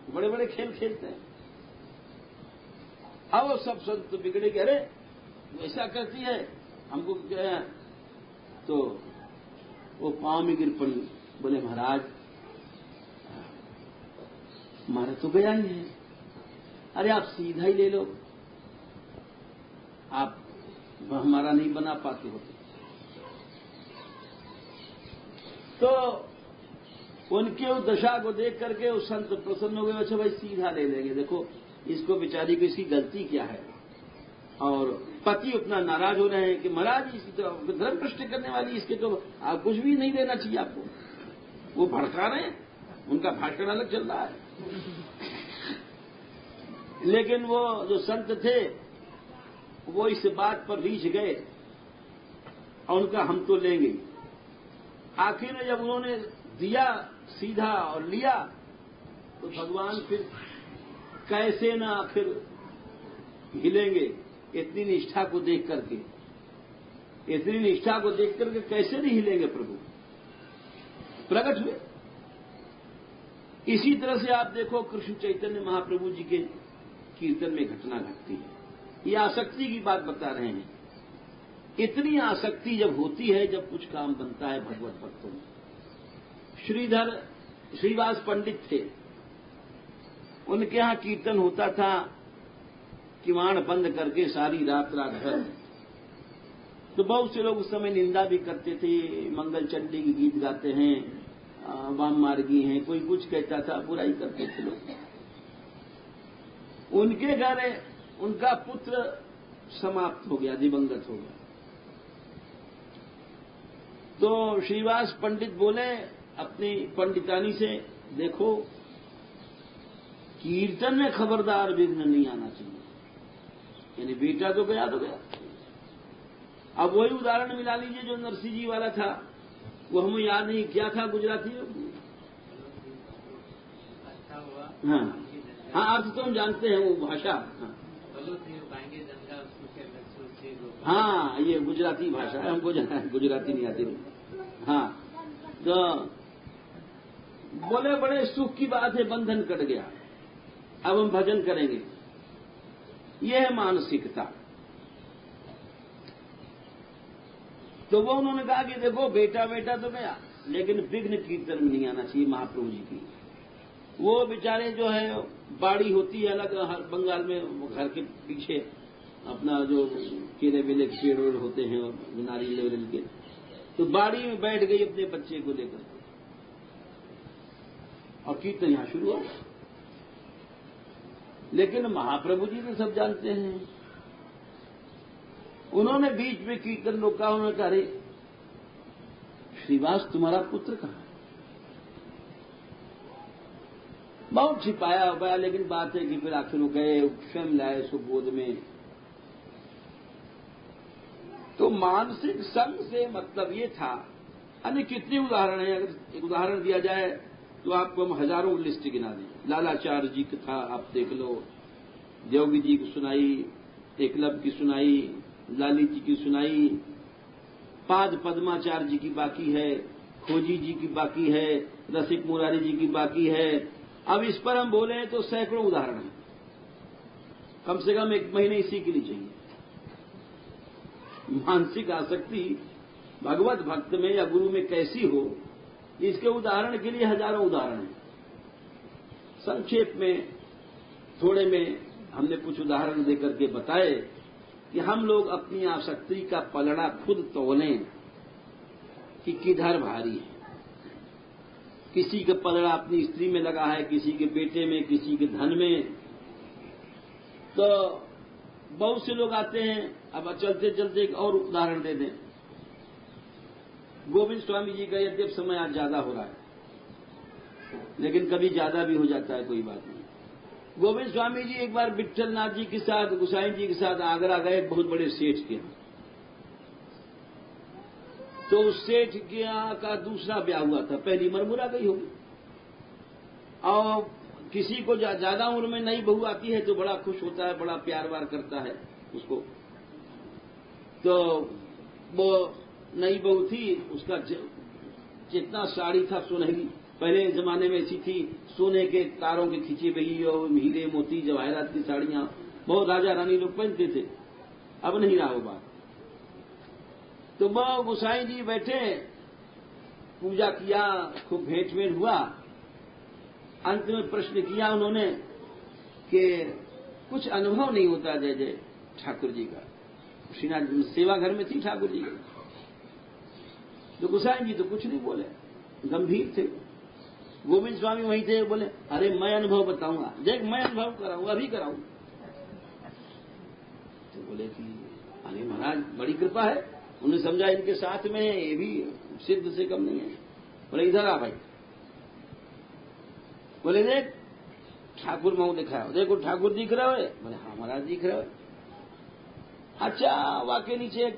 बड़े बड़े खेल खेलते हैं। अब वो सब संत बिगड़े कि अरे ऐसा करती है हमको क्या? तो वो पांव में गिर पड़ी, बोले महाराज हमारा तो गया ही है। अरे आप सीधा ही ले लो, आप हमारा नहीं बना पाते होते। तो उनके उस दशा को देख करके उस संत प्रसन्न हो गए। अच्छा भाई सीधा ले लेंगे, देखो इसको बेचारी को इसकी गलती क्या है। और पति उतना नाराज हो रहे हैं कि महाराज इसकी तो धर्म भ्रष्ट करने वाली, इसके तो आप कुछ भी नहीं देना चाहिए आपको। वो भड़का रहे हैं, उनका भाषण अलग चल रहा है। लेकिन वो जो संत थे वो इस बात पर रीझ गए और उनका हम तो लेंगे। आखिर में जब उन्होंने दिया सीधा और लिया तो भगवान फिर कैसे ना आखिर हिलेंगे इतनी निष्ठा को देख करके, इतनी निष्ठा को देख करके कैसे नहीं हिलेंगे प्रभु, प्रकट हुए। इसी तरह से आप देखो कृष्ण चैतन्य महाप्रभु जी के कीर्तन में घटना घटती है। ये आसक्ति की बात बता रहे हैं। इतनी आसक्ति जब होती है, जब कुछ काम बनता है भगवत भक्तों में। श्रीवास पंडित थे, उनके यहां कीर्तन होता था किवाड़ बंद करके सारी रात भर। तो बहुत से लोग उस समय निंदा भी करते थे, मंगल चंडी के गीत गाते हैं, वाम मार्गी हैं, कोई कुछ कहता था, बुराई करते थे लोग। उनके घर उनका पुत्र समाप्त हो गया, दिवंगत हो गया। तो श्रीवास पंडित बोले अपनी पंडितानी से, देखो कीर्तन में खबरदार विघ्न नहीं आना चाहिए। यानी बेटा तो गया तो गया। अब वही उदाहरण मिला लीजिए जो नरसिंह जी वाला था, वो हमें याद नहीं क्या था गुजराती में। हाँ हाँ, अर्थ तो हम जानते हैं, वो भाषा। हाँ ये गुजराती भाषा है, हमको गुजराती नहीं आती। हाँ तो बोले बड़े सुख की बात है, बंधन कट गया, अब हम भजन करेंगे। यह है मानसिकता। तो वो उन्होंने कहा कि देखो बेटा बेटा तो गया, लेकिन विघ्न कीर्तन में नहीं आना चाहिए महाप्रभु जी की। वो बेचारे जो है, बाड़ी होती है अलग हर बंगाल में, घर के पीछे अपना जो केले वेले के पेड़ वेड़ होते हैं और नारियल वेरियल के, तो बाड़ी में बैठ गई अपने बच्चे को लेकर और कीर्तन यहां शुरू हो। लेकिन महाप्रभु जी तो सब जानते हैं, उन्होंने बीच में कीर्तन रोका। उन्होंने कहा अरे श्रीवास तुम्हारा पुत्र कहां है? बहुत छिपाया हुआ, लेकिन बात है कि फिर आखिर वो गए, स्वयं लाए उसको गोद में। तो मानसिक संग से मतलब ये था। अन्य कितने उदाहरण हैं, अगर एक उदाहरण दिया जाए तो आपको हम हजारों लिस्ट गिना दें। लालाचार्य जी की था, आप देख लो, देवगी जी की सुनाई, एकलव्य की सुनाई, लाली जी की सुनाई, पाद पद्माचार्य जी की बाकी है, खोजी जी की बाकी है, रसिक मुरारी जी की बाकी है। अब इस पर हम बोले तो सैकड़ों उदाहरण हैं, कम से कम एक महीने इसी के लिए चाहिए। मानसिक आसक्ति भगवत भक्त में या गुरु में कैसी हो, इसके उदाहरण के लिए हजारों उदाहरण हैं। संक्षेप में थोड़े में हमने कुछ उदाहरण देकर के बताए कि हम लोग अपनी आसक्ति का पलड़ा खुद तोलें कि किधर भारी है। किसी का पलड़ा अपनी स्त्री में लगा है, किसी के बेटे में, किसी के धन में। तो बहुत से लोग आते हैं। अब चलते चलते एक और उदाहरण दे दें। गोविंद स्वामी जी का यद्यप समय आज ज्यादा हो रहा है, लेकिन कभी ज्यादा भी हो जाता है, कोई बात नहीं। गोविंद स्वामी जी एक बार विट्ठल नाथ जी के साथ, गोसाई जी के साथ आगरा गए, बहुत बड़े सेठ के यहाँ। तो उस सेठ के यहाँ का दूसरा ब्याह हुआ था, पहली मरमुरा गई होगी। और किसी को ज्यादा उम्र में नई बहू आती है तो बड़ा खुश होता है, बड़ा प्यार वार करता है उसको। तो वो नई बहू थी, उसका जितना साड़ी था सुनहरी, पहले जमाने में ऐसी थी, सोने के तारों के खींची गई और हीरे मोती जवाहरात की साड़ियां बहुत राजा रानी लोग पहनते थे। अब नहीं रहा वो बात। तो वो गोसाई जी बैठे, पूजा किया, खूब भेंट वेंट हुआ। अंत में प्रश्न किया उन्होंने कि कुछ अनुभव नहीं होता जय जय ठाकुर जी का। श्रीनाथ सेवा घर में थी ठाकुर जी की। तो गोसाई जी तो कुछ नहीं बोले, गंभीर थे। गोविंद स्वामी वहीं थे, बोले अरे मैं अनुभव बताऊंगा, देख मैं अनुभव कराऊंगा, अभी कराऊं। तो बोले कि अरे महाराज बड़ी कृपा है। उन्हें समझा इनके साथ में ये भी सिद्ध से कम नहीं है। बोले इधर आ भाई। बोले देख ठाकुर मऊ दिखाओ, देखो ठाकुर दिख रहे हो? बोले हाँ महाराज दिख रहे हो। अच्छा वाके नीचे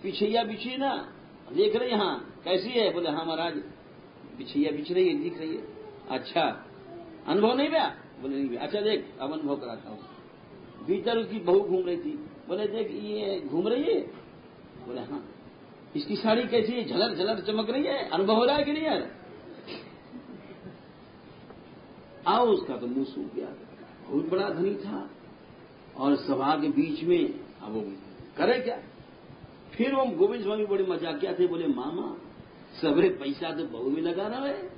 पिछैया बिछी ना, देख रहे हाँ कैसी है? बोले हाँ महाराज पिछैया बिछ रही है, दिख रही है। अच्छा अनुभव नहीं गया? बोले नहीं गया। अच्छा देख अब अनुभव कराता हूं। भीतर उसकी बहू घूम रही थी। बोले देख ये घूम रही है? बोले हाँ। इसकी साड़ी कैसी है? झलक झलक चमक रही है, अनुभव हो रहा है कि नहीं यार? आओ उसका तो मुंह सूख गया, बहुत बड़ा धनी था और सभा के बीच में अब वो करे क्या? फिर वो गोविंद स्वामी बड़े मजाकिया थे, बोले मामा सबरे पैसा तो बहू में लगा रहा है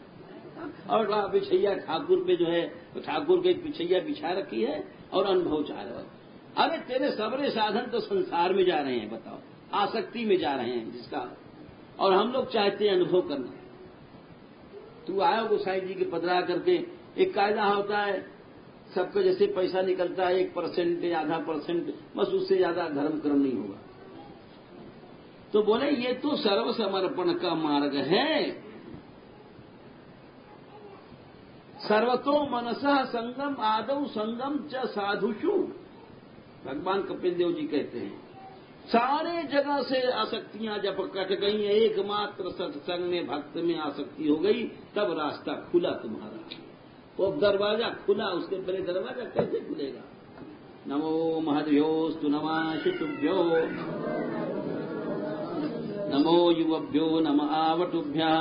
और वहां पिछैया ठाकुर पे जो है तो ठाकुर के पिछैया बिछा रखी है और अनुभव चाह रहा है। अरे तेरे सबरे साधन तो संसार में जा रहे हैं, बताओ आसक्ति में जा रहे हैं जिसका, और हम लोग चाहते हैं अनुभव करना। तू आयो गोसाई जी के पधरा करके, एक कायदा होता है सबका, जैसे पैसा निकलता है 1% या आधा %, बस उससे ज्यादा धर्म कर्म नहीं होगा। तो बोले ये तो सर्व समर्पण का मार्ग है। सर्वतो मनसः संगम आदौ संगम च साधुषु, भगवान कपिल देव जी कहते हैं सारे जगह से आसक्तियां जब कट गई, एकमात्र सत्संग में भक्त में आसक्ति हो गई, तब रास्ता खुला तुम्हारा। वो दरवाजा खुला, उसके पहले दरवाजा कैसे खुलेगा? नमो महद्भ्योस्तु नमाशुभ्यो, नमो युवभ्यो नम आवटुभ्यः,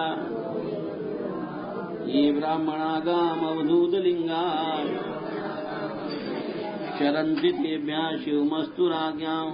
ये ब्राह्मणागाम अवधूतलिंगा शरन्ति तेभ्यः शिवमस्तु राज्ञाम्।